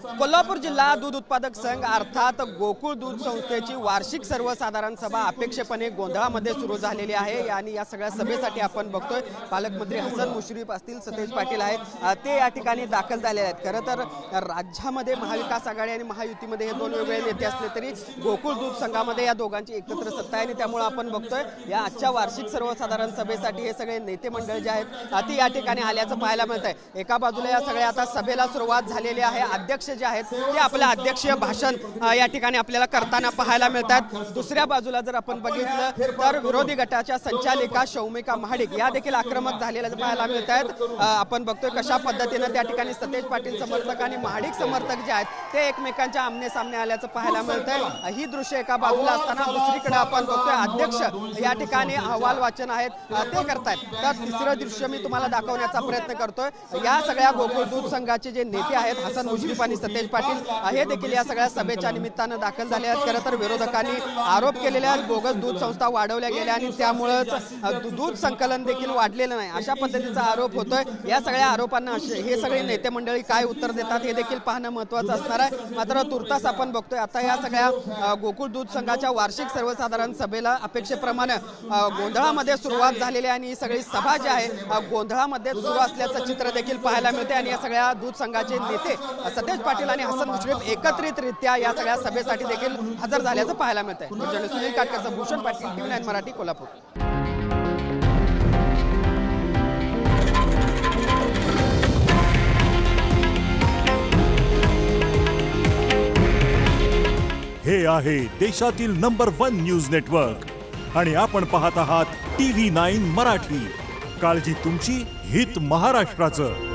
कोल्हापूर जिल्हा दूध उत्पादक संघ अर्थात गोकुळ दूध संस्थेची वार्षिक सर्वसाधारण सभा अपेक्षेपणे गोंधळामध्ये सुरू झालेली आहे आणि या सगळ्या सभेसाठी आपण बघतोय पालकमंत्री हसन मुश्रीफ असतील, सतेज पाटील आहेत, ते या ठिकाणी दाखल झालेले आहेत। खरं तर राज्यामध्ये महाविकास आघाडी आणि महायुतीमध्ये हे दोन वेगवेगळे नेते असले तरी गोकुळ दूध संघामध्ये या दोघांची एकत्र सत्ता आहे आणि त्यामुळे आपण बघतोय या आजच्या वार्षिक सर्वसाधारण सभेसाठी हे सगळे नेते मंडळ जे आहेत ती या ठिकाणी आल्याचं पाहायला मिळत आहे। एका बाजूला या सगळ्या आता सभेला सुरुवात झालेली आहे, अध्यक्ष जे आहेत ते आपल्या अध्यक्षीय भाषण या ठिकाणी आपल्याला करताना पाहायला मिळतात। दुसऱ्या बाजूला जर आपण बघितलं तर विरोधी गटाच्या संचालिका शौमिका महाडिक या देखील आक्रमक झालेल्या पाहायला मिळत आहेत। आपण बघतोय कशा पद्धतीने त्या ठिकाणी सतेज पाटील समर्थक आणि महाडिक समर्थक जे आहेत ते एकमेकांच्या आमने सामने आल्याचं पाहायला मिळतंय। ही दृश्य एका बाजूला असताना दुसरीकडे आपण बघतोय अध्यक्ष या ठिकाणी अहवाल वाचन आहेत ते करतायत। तर तिसरं दृश्य मी तुम्हाला दाखवण्याचा प्रयत्न करतोय। या सगळ्या गोकुळ दूध संघाचे जे नेते आहेत हसन मुश्रीफ आणि सतेज पाटील हे देखील या सगळ्या सभेच्या निमित्तानं दाखल झाले आहेत। खरं तर विरोधकांनी आरोप केलेले आहेत बोगस दूध संस्था वाढवल्या गेल्या आणि त्यामुळेच दूध संकलन देखील वाढलेलं नाही अशा पद्धतीचा आरोप होतोय। या सगळ्या आरोपांना हे सगळे नेते मंडळी काय उत्तर देतात हे देखील पाहणं महत्त्वाचं असणार आहे। मात्र तुर्तास आपण बघतोय आता या सगळ्या गोकुळ दूध संघाच्या वार्षिक सर्वसाधारण सभेला अपेक्षेप्रमाणे गोंधळामध्ये सुरुवात झालेली आहे आणि ही सगळी सभा जी आहे गोंधळामध्ये सुरू असल्याचं चित्र देखील पाहायला मिळते आणि या सगळ्या दूध संघाचे नेते सतेज पाटील आणि हसन मुश्रीफ एकत्रितरित्या या सगळ्या सभेसाठी देखील हजर झाल्याचं पाहायला मिळतंय। सुनील काटकर, भूषण पाटील, TV9 मराठी, कोल्हापूर। हे आहे देशातील नंबर 1 न्यूज नेटवर्क आणि आपण पाहत आहात TV9 मराठी। काळजी तुमची, हित महाराष्ट्राचं।